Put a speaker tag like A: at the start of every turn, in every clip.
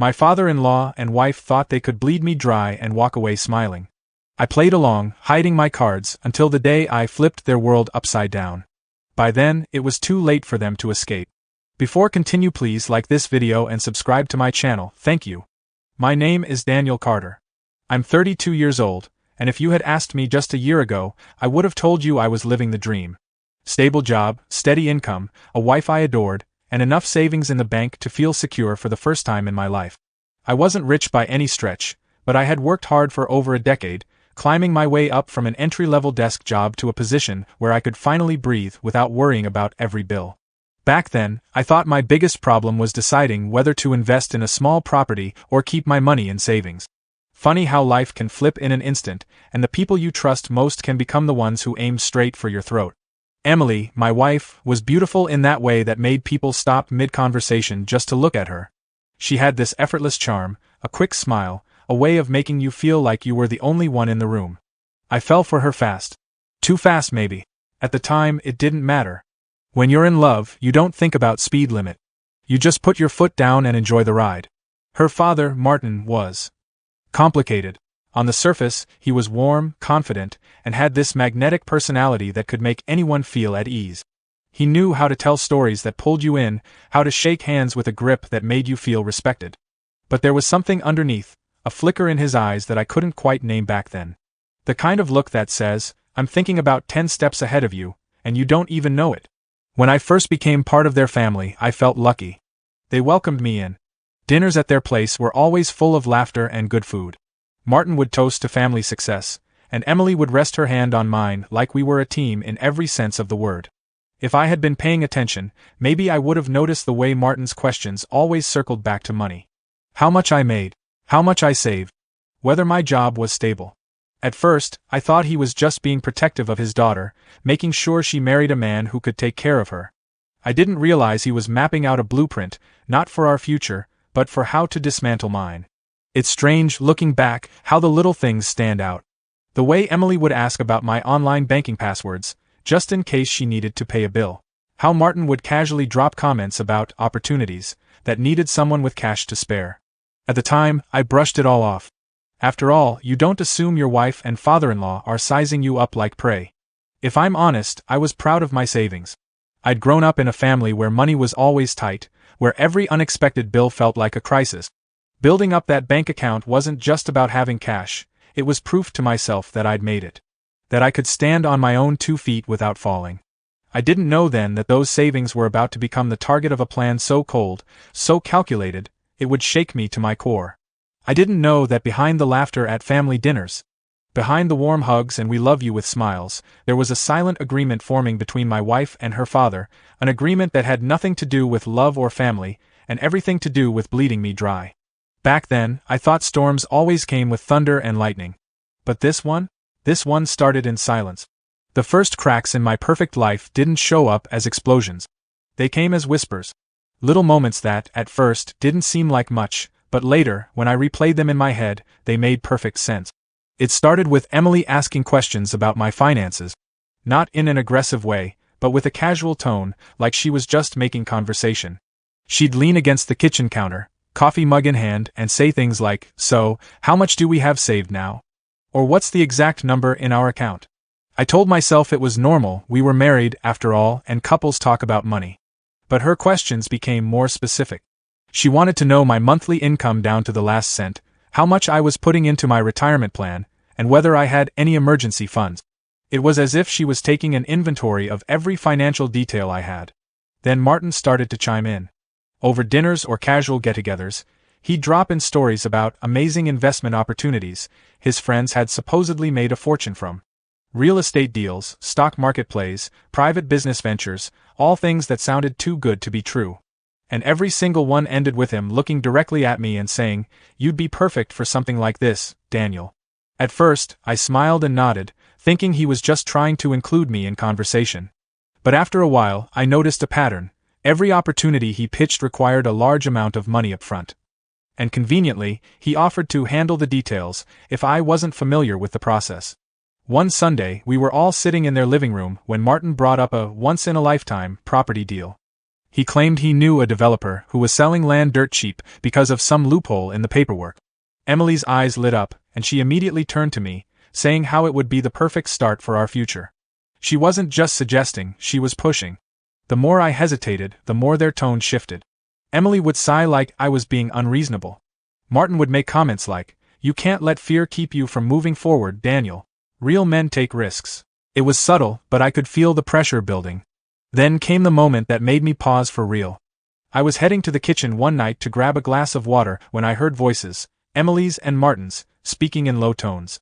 A: My father-in-law and wife thought they could bleed me dry and walk away smiling. I played along, hiding my cards, until the day I flipped their world upside down. By then, it was too late for them to escape. Before continue, please like this video and subscribe to my channel, thank you. My name is Daniel Carter. I'm 32 years old, and if you had asked me just a year ago, I would have told you I was living the dream. Stable job, steady income, a wife I adored, and enough savings in the bank to feel secure for the first time in my life. I wasn't rich by any stretch, but I had worked hard for over a decade, climbing my way up from an entry-level desk job to a position where I could finally breathe without worrying about every bill. Back then, I thought my biggest problem was deciding whether to invest in a small property or keep my money in savings. Funny how life can flip in an instant, and the people you trust most can become the ones who aim straight for your throat. Emily, my wife, was beautiful in that way that made people stop mid-conversation just to look at her. She had this effortless charm, a quick smile, a way of making you feel like you were the only one in the room. I fell for her fast. Too fast maybe. At the time, it didn't matter. When you're in love, you don't think about speed limit. You just put your foot down and enjoy the ride. Her father, Martin, was complicated. On the surface, he was warm, confident, and had this magnetic personality that could make anyone feel at ease. He knew how to tell stories that pulled you in, how to shake hands with a grip that made you feel respected. But there was something underneath, a flicker in his eyes that I couldn't quite name back then. The kind of look that says, I'm thinking about 10 steps ahead of you, and you don't even know it. When I first became part of their family, I felt lucky. They welcomed me in. Dinners at their place were always full of laughter and good food. Martin would toast to family success, and Emily would rest her hand on mine like we were a team in every sense of the word. If I had been paying attention, maybe I would have noticed the way Martin's questions always circled back to money. How much I made, how much I saved, whether my job was stable. At first, I thought he was just being protective of his daughter, making sure she married a man who could take care of her. I didn't realize he was mapping out a blueprint, not for our future, but for how to dismantle mine. It's strange, looking back, how the little things stand out. The way Emily would ask about my online banking passwords, just in case she needed to pay a bill. How Martin would casually drop comments about opportunities that needed someone with cash to spare. At the time, I brushed it all off. After all, you don't assume your wife and father-in-law are sizing you up like prey. If I'm honest, I was proud of my savings. I'd grown up in a family where money was always tight, where every unexpected bill felt like a crisis. Building up that bank account wasn't just about having cash, it was proof to myself that I'd made it. That I could stand on my own 2 feet without falling. I didn't know then that those savings were about to become the target of a plan so cold, so calculated, it would shake me to my core. I didn't know that behind the laughter at family dinners, behind the warm hugs and we love you with smiles, there was a silent agreement forming between my wife and her father, an agreement that had nothing to do with love or family, and everything to do with bleeding me dry. Back then, I thought storms always came with thunder and lightning. But this one started in silence. The first cracks in my perfect life didn't show up as explosions. They came as whispers. Little moments that, at first, didn't seem like much, but later, when I replayed them in my head, they made perfect sense. It started with Emily asking questions about my finances. Not in an aggressive way, but with a casual tone, like she was just making conversation. She'd lean against the kitchen counter, coffee mug in hand, and say things like, "So, how much do we have saved now?" Or "What's the exact number in our account?" I told myself it was normal, we were married, after all, and couples talk about money. But her questions became more specific. She wanted to know my monthly income down to the last cent, how much I was putting into my retirement plan, and whether I had any emergency funds. It was as if she was taking an inventory of every financial detail I had. Then Martin started to chime in. Over dinners or casual get-togethers, he'd drop in stories about amazing investment opportunities his friends had supposedly made a fortune from. Real estate deals, stock market plays, private business ventures, all things that sounded too good to be true. And every single one ended with him looking directly at me and saying, "You'd be perfect for something like this, Daniel." At first, I smiled and nodded, thinking he was just trying to include me in conversation. But after a while, I noticed a pattern. Every opportunity he pitched required a large amount of money up front. And conveniently, he offered to handle the details if I wasn't familiar with the process. One Sunday, we were all sitting in their living room when Martin brought up a once-in-a-lifetime property deal. He claimed he knew a developer who was selling land dirt cheap because of some loophole in the paperwork. Emily's eyes lit up, and she immediately turned to me, saying how it would be the perfect start for our future. She wasn't just suggesting, she was pushing. The more I hesitated, the more their tone shifted. Emily would sigh like I was being unreasonable. Martin would make comments like, "You can't let fear keep you from moving forward, Daniel. Real men take risks." It was subtle, but I could feel the pressure building. Then came the moment that made me pause for real. I was heading to the kitchen one night to grab a glass of water when I heard voices, Emily's and Martin's, speaking in low tones.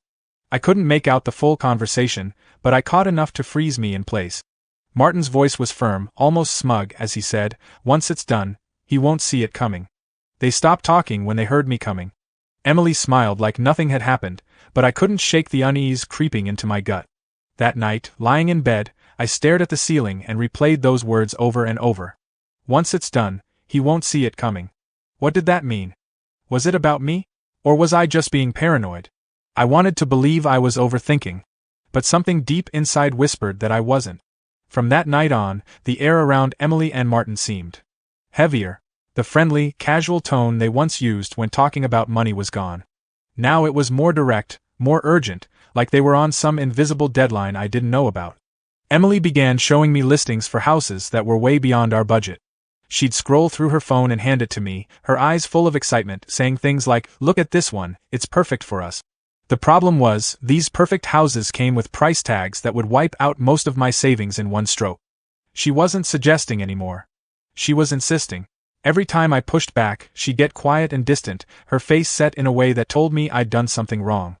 A: I couldn't make out the full conversation, but I caught enough to freeze me in place. Martin's voice was firm, almost smug, as he said, "Once it's done, he won't see it coming." They stopped talking when they heard me coming. Emily smiled like nothing had happened, but I couldn't shake the unease creeping into my gut. That night, lying in bed, I stared at the ceiling and replayed those words over and over. Once it's done, he won't see it coming. What did that mean? Was it about me? Or was I just being paranoid? I wanted to believe I was overthinking. But something deep inside whispered that I wasn't. From that night on, the air around Emily and Martin seemed heavier. The friendly, casual tone they once used when talking about money was gone. Now it was more direct, more urgent, like they were on some invisible deadline I didn't know about. Emily began showing me listings for houses that were way beyond our budget. She'd scroll through her phone and hand it to me, her eyes full of excitement, saying things like, "Look at this one, it's perfect for us." The problem was, these perfect houses came with price tags that would wipe out most of my savings in one stroke. She wasn't suggesting anymore. She was insisting. Every time I pushed back, she'd get quiet and distant, her face set in a way that told me I'd done something wrong.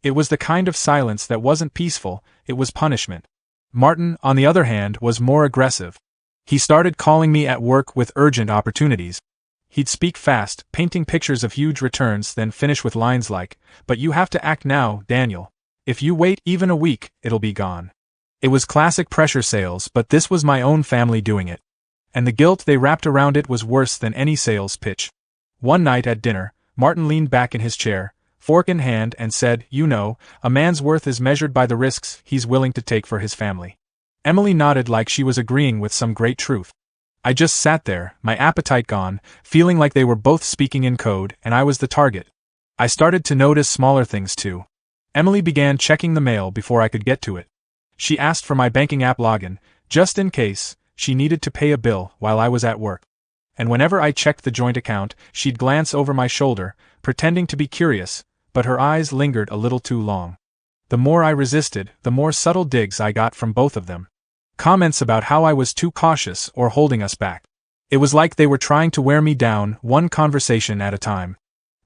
A: It was the kind of silence that wasn't peaceful, it was punishment. Martin, on the other hand, was more aggressive. He started calling me at work with urgent opportunities. He'd speak fast, painting pictures of huge returns, then finish with lines like, "But you have to act now, Daniel. If you wait even a week, it'll be gone." It was classic pressure sales, but this was my own family doing it. And the guilt they wrapped around it was worse than any sales pitch. One night at dinner, Martin leaned back in his chair, fork in hand, and said, "You know, a man's worth is measured by the risks he's willing to take for his family." Emily nodded like she was agreeing with some great truth. I just sat there, my appetite gone, feeling like they were both speaking in code, and I was the target. I started to notice smaller things too. Emily began checking the mail before I could get to it. She asked for my banking app login, just in case she needed to pay a bill while I was at work. And whenever I checked the joint account, she'd glance over my shoulder, pretending to be curious, but her eyes lingered a little too long. The more I resisted, the more subtle digs I got from both of them. Comments about how I was too cautious or holding us back. It was like they were trying to wear me down, one conversation at a time.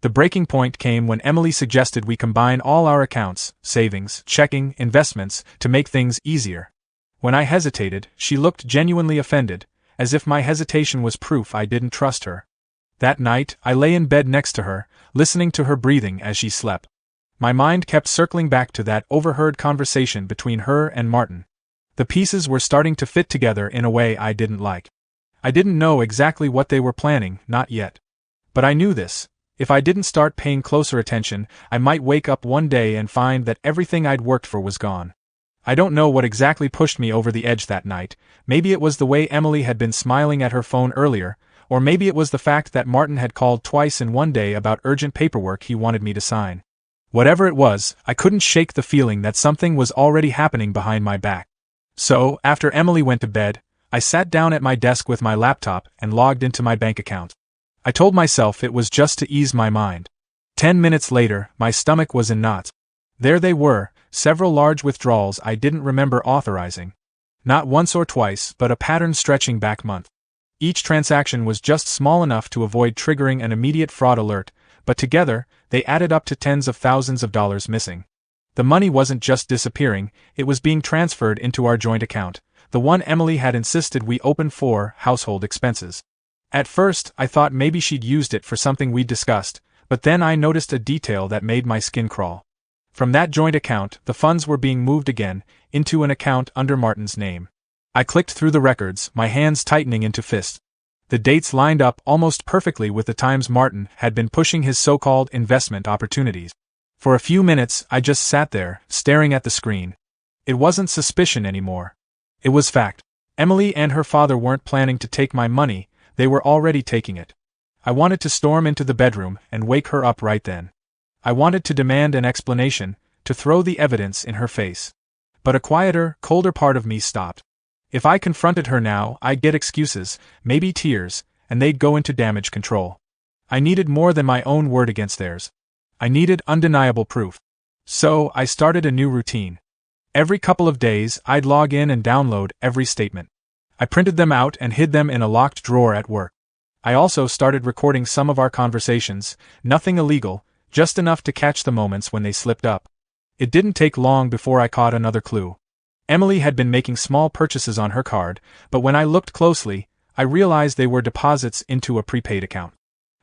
A: The breaking point came when Emily suggested we combine all our accounts, savings, checking, investments, to make things easier. When I hesitated, she looked genuinely offended, as if my hesitation was proof I didn't trust her. That night, I lay in bed next to her, listening to her breathing as she slept. My mind kept circling back to that overheard conversation between her and Martin. The pieces were starting to fit together in a way I didn't like. I didn't know exactly what they were planning, not yet. But I knew this. If I didn't start paying closer attention, I might wake up one day and find that everything I'd worked for was gone. I don't know what exactly pushed me over the edge that night. Maybe it was the way Emily had been smiling at her phone earlier, or maybe it was the fact that Martin had called twice in one day about urgent paperwork he wanted me to sign. Whatever it was, I couldn't shake the feeling that something was already happening behind my back. So, after Emily went to bed, I sat down at my desk with my laptop and logged into my bank account. I told myself it was just to ease my mind. 10 minutes later, my stomach was in knots. There they were, several large withdrawals I didn't remember authorizing. Not once or twice, but a pattern stretching back months. Each transaction was just small enough to avoid triggering an immediate fraud alert, but together, they added up to tens of thousands of dollars missing. The money wasn't just disappearing, it was being transferred into our joint account, the one Emily had insisted we open for household expenses. At first, I thought maybe she'd used it for something we'd discussed, but then I noticed a detail that made my skin crawl. From that joint account, the funds were being moved again, into an account under Martin's name. I clicked through the records, my hands tightening into fists. The dates lined up almost perfectly with the times Martin had been pushing his so-called investment opportunities. For a few minutes, I just sat there, staring at the screen. It wasn't suspicion anymore. It was fact. Emily and her father weren't planning to take my money, they were already taking it. I wanted to storm into the bedroom and wake her up right then. I wanted to demand an explanation, to throw the evidence in her face. But a quieter, colder part of me stopped. If I confronted her now, I'd get excuses, maybe tears, and they'd go into damage control. I needed more than my own word against theirs. I needed undeniable proof. So, I started a new routine. Every couple of days, I'd log in and download every statement. I printed them out and hid them in a locked drawer at work. I also started recording some of our conversations, nothing illegal, just enough to catch the moments when they slipped up. It didn't take long before I caught another clue. Emily had been making small purchases on her card, but when I looked closely, I realized they were deposits into a prepaid account.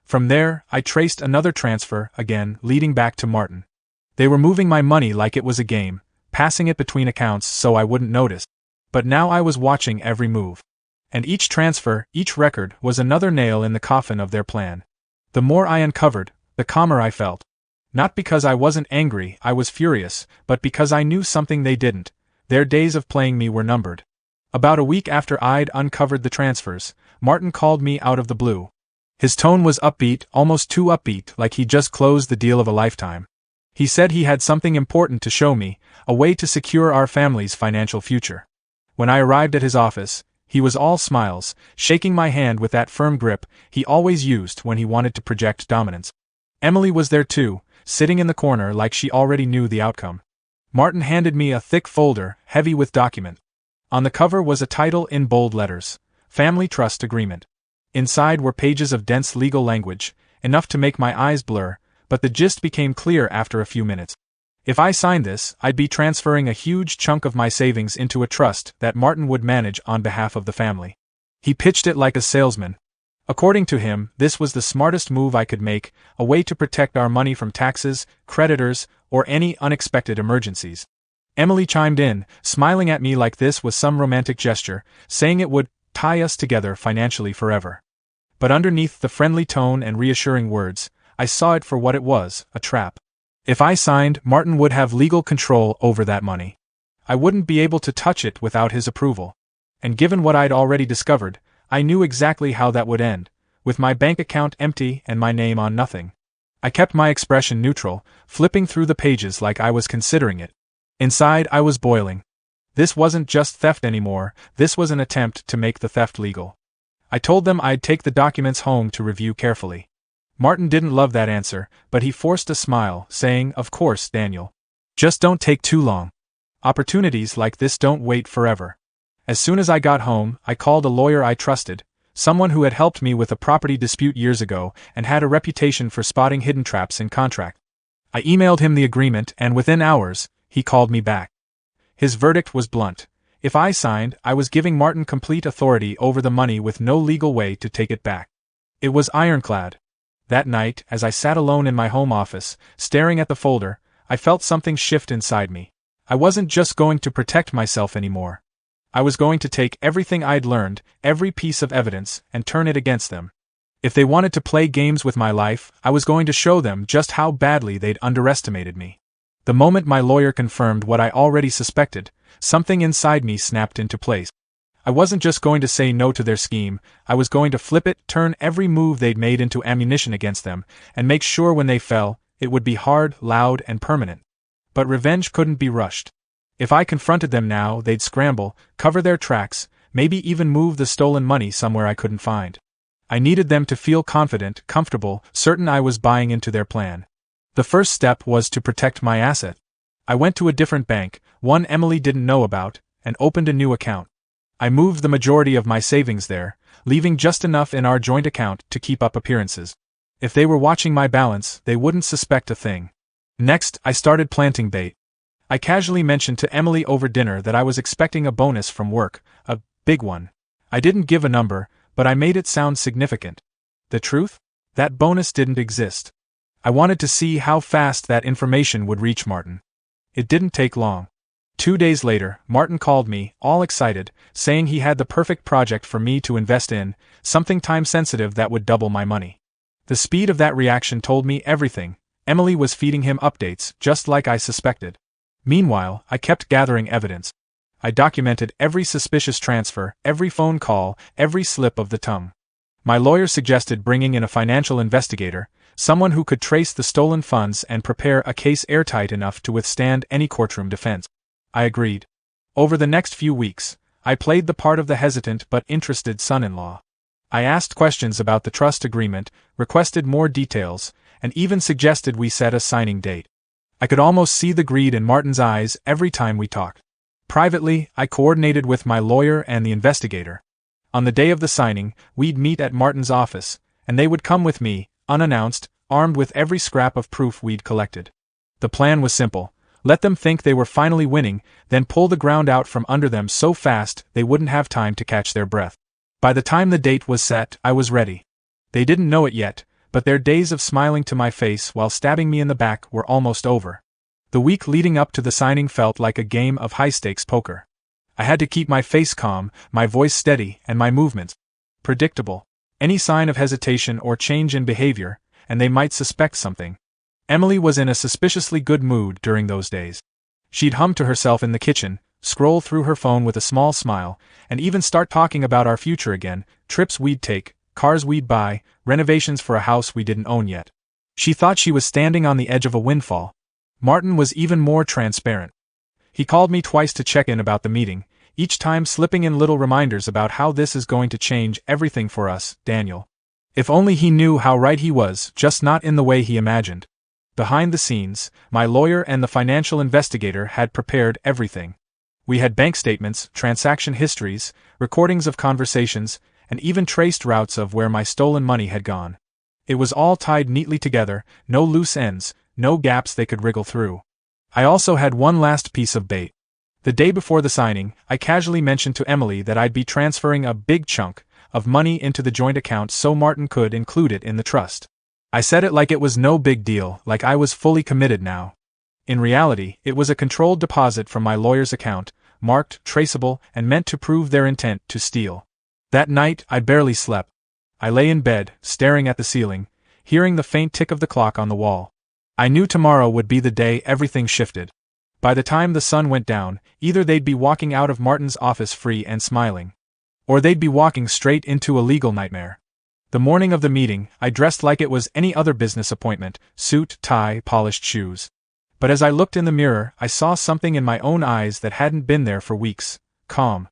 A: From there, I traced another transfer, again, leading back to Martin. They were moving my money like it was a game, passing it between accounts so I wouldn't notice. But now I was watching every move. And each transfer, each record, was another nail in the coffin of their plan. The more I uncovered, the calmer I felt. Not because I wasn't angry, I was furious, but because I knew something they didn't. Their days of playing me were numbered. About a week after I'd uncovered the transfers, Martin called me out of the blue. His tone was upbeat, almost too upbeat, like he'd just closed the deal of a lifetime. He said he had something important to show me, a way to secure our family's financial future. When I arrived at his office, he was all smiles, shaking my hand with that firm grip he always used when he wanted to project dominance. Emily was there too, sitting in the corner like she already knew the outcome. Martin handed me a thick folder, heavy with documents. On the cover was a title in bold letters, Family Trust Agreement. Inside were pages of dense legal language, enough to make my eyes blur, but the gist became clear after a few minutes. If I signed this, I'd be transferring a huge chunk of my savings into a trust that Martin would manage on behalf of the family. He pitched it like a salesman. According to him, this was the smartest move I could make, a way to protect our money from taxes, creditors, or any unexpected emergencies. Emily chimed in, smiling at me like this was some romantic gesture, saying it would tie us together financially forever. But underneath the friendly tone and reassuring words, I saw it for what it was, a trap. If I signed, Martin would have legal control over that money. I wouldn't be able to touch it without his approval. And given what I'd already discovered, I knew exactly how that would end, with my bank account empty and my name on nothing. I kept my expression neutral, flipping through the pages like I was considering it. Inside, I was boiling. This wasn't just theft anymore, this was an attempt to make the theft legal. I told them I'd take the documents home to review carefully. Martin didn't love that answer, but he forced a smile, saying, "Of course, Daniel. Just don't take too long. Opportunities like this don't wait forever." As soon as I got home, I called a lawyer I trusted, someone who had helped me with a property dispute years ago and had a reputation for spotting hidden traps in contract. I emailed him the agreement and within hours, he called me back. His verdict was blunt. If I signed, I was giving Martin complete authority over the money with no legal way to take it back. It was ironclad. That night, as I sat alone in my home office, staring at the folder, I felt something shift inside me. I wasn't just going to protect myself anymore. I was going to take everything I'd learned, every piece of evidence, and turn it against them. If they wanted to play games with my life, I was going to show them just how badly they'd underestimated me. The moment my lawyer confirmed what I already suspected, something inside me snapped into place. I wasn't just going to say no to their scheme, I was going to flip it, turn every move they'd made into ammunition against them, and make sure when they fell, it would be hard, loud, and permanent. But revenge couldn't be rushed. If I confronted them now, they'd scramble, cover their tracks, maybe even move the stolen money somewhere I couldn't find. I needed them to feel confident, comfortable, certain I was buying into their plan. The first step was to protect my asset. I went to a different bank, one Emily didn't know about, and opened a new account. I moved the majority of my savings there, leaving just enough in our joint account to keep up appearances. If they were watching my balance, they wouldn't suspect a thing. Next, I started planting bait. I casually mentioned to Emily over dinner that I was expecting a bonus from work, a big one. I didn't give a number, but I made it sound significant. The truth? That bonus didn't exist. I wanted to see how fast that information would reach Martin. It didn't take long. 2 days later, Martin called me, all excited, saying he had the perfect project for me to invest in, something time-sensitive that would double my money. The speed of that reaction told me everything. Emily was feeding him updates, just like I suspected. Meanwhile, I kept gathering evidence. I documented every suspicious transfer, every phone call, every slip of the tongue. My lawyer suggested bringing in a financial investigator, someone who could trace the stolen funds and prepare a case airtight enough to withstand any courtroom defense. I agreed. Over the next few weeks, I played the part of the hesitant but interested son-in-law. I asked questions about the trust agreement, requested more details, and even suggested we set a signing date. I could almost see the greed in Martin's eyes every time we talked. Privately, I coordinated with my lawyer and the investigator. On the day of the signing, we'd meet at Martin's office, and they would come with me, unannounced, armed with every scrap of proof we'd collected. The plan was simple. Let them think they were finally winning, then pull the ground out from under them so fast they wouldn't have time to catch their breath. By the time the date was set, I was ready. They didn't know it yet, but their days of smiling to my face while stabbing me in the back were almost over. The week leading up to the signing felt like a game of high-stakes poker. I had to keep my face calm, my voice steady, and my movements predictable. Any sign of hesitation or change in behavior, and they might suspect something. Emily was in a suspiciously good mood during those days. She'd hum to herself in the kitchen, scroll through her phone with a small smile, and even start talking about our future again, trips we'd take, cars we'd buy, renovations for a house we didn't own yet. She thought she was standing on the edge of a windfall. Martin was even more transparent. He called me twice to check in about the meeting, each time slipping in little reminders about how this is going to change everything for us, Daniel. If only he knew how right he was, just not in the way he imagined. Behind the scenes, my lawyer and the financial investigator had prepared everything. We had bank statements, transaction histories, recordings of conversations, and even traced routes of where my stolen money had gone. It was all tied neatly together, no loose ends, no gaps they could wriggle through. I also had one last piece of bait. The day before the signing, I casually mentioned to Emily that I'd be transferring a big chunk of money into the joint account so Martin could include it in the trust. I said it like it was no big deal, like I was fully committed now. In reality, it was a controlled deposit from my lawyer's account, marked, traceable, and meant to prove their intent to steal. That night, I barely slept. I lay in bed, staring at the ceiling, hearing the faint tick of the clock on the wall. I knew tomorrow would be the day everything shifted. By the time the sun went down, either they'd be walking out of Martin's office free and smiling, or they'd be walking straight into a legal nightmare. The morning of the meeting, I dressed like it was any other business appointment, suit, tie, polished shoes. But as I looked in the mirror, I saw something in my own eyes that hadn't been there for weeks. Calm.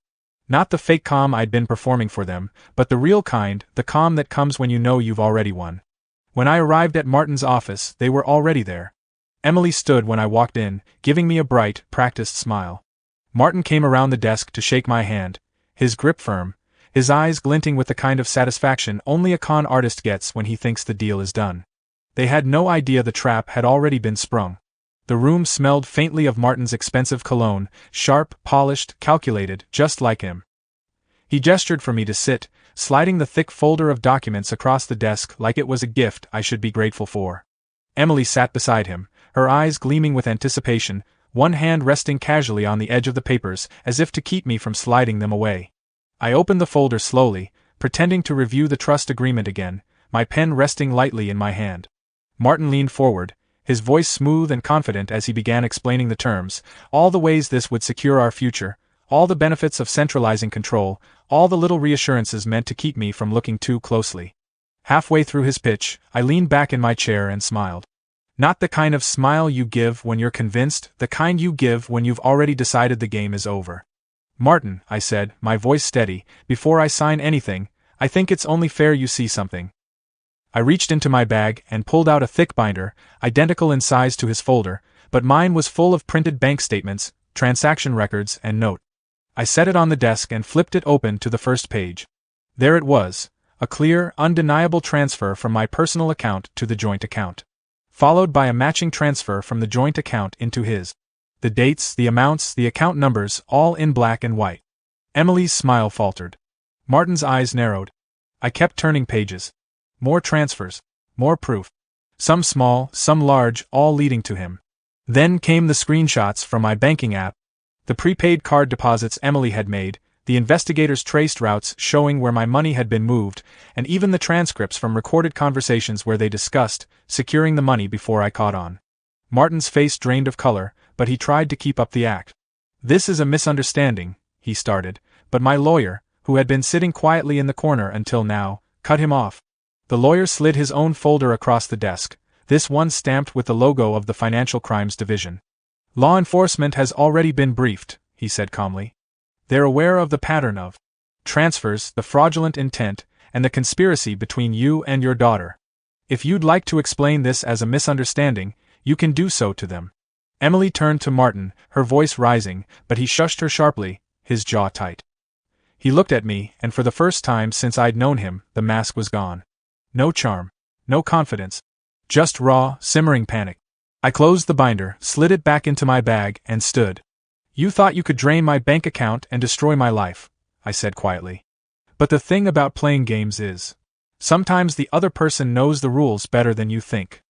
A: Not the fake calm I'd been performing for them, but the real kind, the calm that comes when you know you've already won. When I arrived at Martin's office, they were already there. Emily stood when I walked in, giving me a bright, practiced smile. Martin came around the desk to shake my hand, his grip firm, his eyes glinting with the kind of satisfaction only a con artist gets when he thinks the deal is done. They had no idea the trap had already been sprung. The room smelled faintly of Martin's expensive cologne, sharp, polished, calculated, just like him. He gestured for me to sit, sliding the thick folder of documents across the desk like it was a gift I should be grateful for. Emily sat beside him, her eyes gleaming with anticipation, one hand resting casually on the edge of the papers, as if to keep me from sliding them away. I opened the folder slowly, pretending to review the trust agreement again, my pen resting lightly in my hand. Martin leaned forward, his voice smooth and confident as he began explaining the terms, all the ways this would secure our future, all the benefits of centralizing control, all the little reassurances meant to keep me from looking too closely. Halfway through his pitch, I leaned back in my chair and smiled. Not the kind of smile you give when you're convinced, the kind you give when you've already decided the game is over. Martin, I said, my voice steady, before I sign anything, I think it's only fair you see something. I reached into my bag and pulled out a thick binder, identical in size to his folder, but mine was full of printed bank statements, transaction records, and note. I set it on the desk and flipped it open to the first page. There it was, a clear, undeniable transfer from my personal account to the joint account, followed by a matching transfer from the joint account into his. The dates, the amounts, the account numbers, all in black and white. Emily's smile faltered. Martin's eyes narrowed. I kept turning pages. More transfers, more proof. Some small, some large, all leading to him. Then came the screenshots from my banking app, the prepaid card deposits Emily had made, the investigators' traced routes showing where my money had been moved, and even the transcripts from recorded conversations where they discussed securing the money before I caught on. Martin's face drained of color, but he tried to keep up the act. "This is a misunderstanding," he started, but my lawyer, who had been sitting quietly in the corner until now, cut him off. The lawyer slid his own folder across the desk, this one stamped with the logo of the Financial Crimes Division. "Law enforcement has already been briefed," he said calmly. "They're aware of the pattern of transfers, the fraudulent intent, and the conspiracy between you and your daughter. If you'd like to explain this as a misunderstanding, you can do so to them." Emily turned to Martin, her voice rising, but he shushed her sharply, his jaw tight. He looked at me, and for the first time since I'd known him, the mask was gone. No charm. No confidence. Just raw, simmering panic. I closed the binder, slid it back into my bag, and stood. "You thought you could drain my bank account and destroy my life," I said quietly. "But the thing about playing games is, sometimes the other person knows the rules better than you think."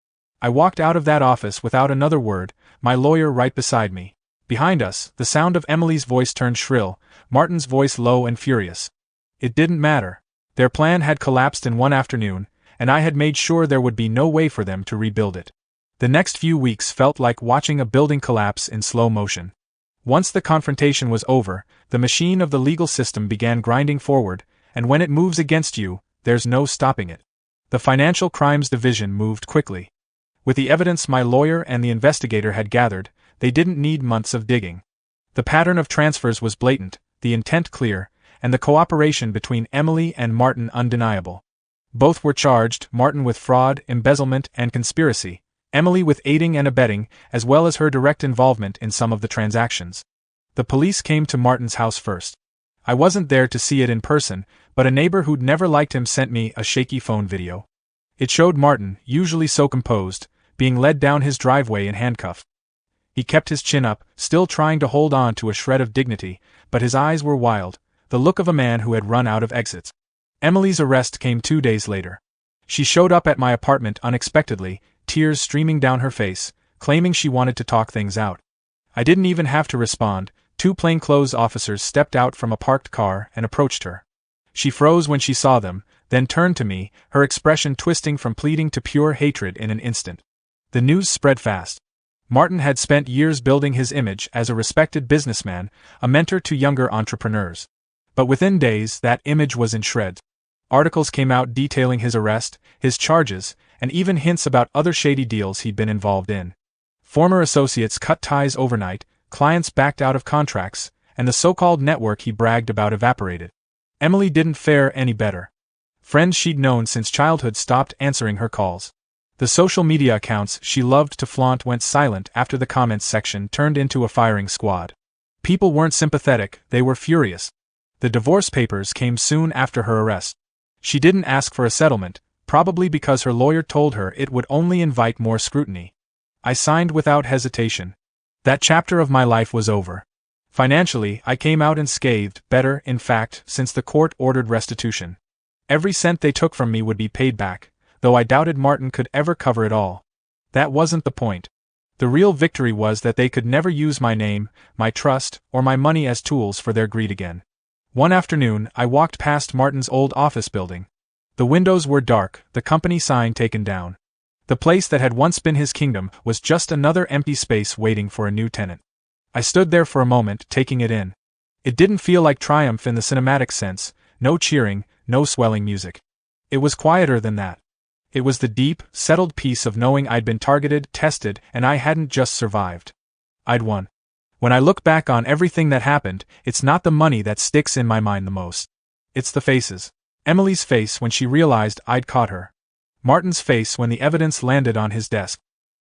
A: I walked out of that office without another word, my lawyer right beside me. Behind us, the sound of Emily's voice turned shrill, Martin's voice low and furious. It didn't matter. Their plan had collapsed in one afternoon, and I had made sure there would be no way for them to rebuild it. The next few weeks felt like watching a building collapse in slow motion. Once the confrontation was over, the machine of the legal system began grinding forward, and when it moves against you, there's no stopping it. The Financial Crimes Division moved quickly. With the evidence my lawyer and the investigator had gathered, they didn't need months of digging. The pattern of transfers was blatant, the intent clear, and the cooperation between Emily and Martin undeniable. Both were charged, Martin with fraud, embezzlement, and conspiracy, Emily with aiding and abetting, as well as her direct involvement in some of the transactions. The police came to Martin's house first. I wasn't there to see it in person, but a neighbor who'd never liked him sent me a shaky phone video. It showed Martin, usually so composed, being led down his driveway in handcuffs. He kept his chin up, still trying to hold on to a shred of dignity, but his eyes were wild, the look of a man who had run out of exits. Emily's arrest came 2 days later. She showed up at my apartment unexpectedly, tears streaming down her face, claiming she wanted to talk things out. I didn't even have to respond. 2 plainclothes officers stepped out from a parked car and approached her. She froze when she saw them, then turned to me, her expression twisting from pleading to pure hatred in an instant. The news spread fast. Martin had spent years building his image as a respected businessman, a mentor to younger entrepreneurs. But within days, that image was in shreds. Articles came out detailing his arrest, his charges, and even hints about other shady deals he'd been involved in. Former associates cut ties overnight, clients backed out of contracts, and the so-called network he bragged about evaporated. Emily didn't fare any better. Friends she'd known since childhood stopped answering her calls. The social media accounts she loved to flaunt went silent after the comments section turned into a firing squad. People weren't sympathetic, they were furious. The divorce papers came soon after her arrest. She didn't ask for a settlement, probably because her lawyer told her it would only invite more scrutiny. I signed without hesitation. That chapter of my life was over. Financially, I came out unscathed, better, in fact, since the court ordered restitution. Every cent they took from me would be paid back, though I doubted Martin could ever cover it all. That wasn't the point. The real victory was that they could never use my name, my trust, or my money as tools for their greed again. One afternoon, I walked past Martin's old office building. The windows were dark, the company sign taken down. The place that had once been his kingdom was just another empty space waiting for a new tenant. I stood there for a moment, taking it in. It didn't feel like triumph in the cinematic sense, no cheering, no swelling music. It was quieter than that. It was the deep, settled peace of knowing I'd been targeted, tested, and I hadn't just survived. I'd won. When I look back on everything that happened, it's not the money that sticks in my mind the most. It's the faces. Emily's face when she realized I'd caught her. Martin's face when the evidence landed on his desk.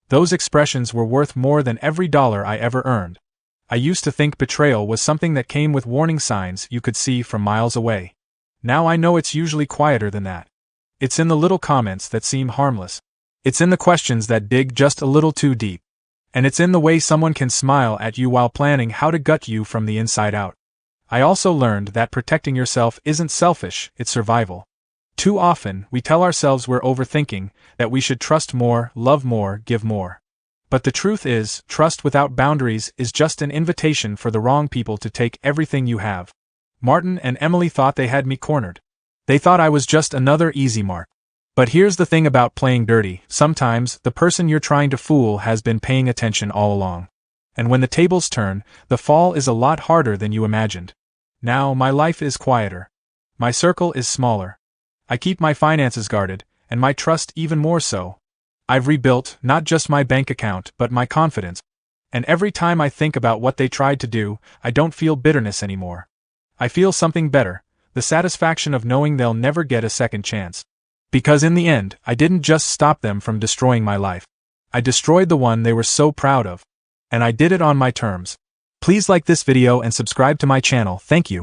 A: Those expressions were worth more than every dollar I ever earned. I used to think betrayal was something that came with warning signs you could see from miles away. Now I know it's usually quieter than that. It's in the little comments that seem harmless. It's in the questions that dig just a little too deep. And it's in the way someone can smile at you while planning how to gut you from the inside out. I also learned that protecting yourself isn't selfish, it's survival. Too often, we tell ourselves we're overthinking, that we should trust more, love more, give more. But the truth is, trust without boundaries is just an invitation for the wrong people to take everything you have. Martin and Emily thought they had me cornered. They thought I was just another easy mark. But here's the thing about playing dirty, sometimes the person you're trying to fool has been paying attention all along. And when the tables turn, the fall is a lot harder than you imagined. Now, my life is quieter. My circle is smaller. I keep my finances guarded, and my trust even more so. I've rebuilt, not just my bank account, but my confidence. And every time I think about what they tried to do, I don't feel bitterness anymore. I feel something better, the satisfaction of knowing they'll never get a second chance. Because in the end, I didn't just stop them from destroying my life. I destroyed the one they were so proud of. And I did it on my terms. Please like this video and subscribe to my channel. Thank you.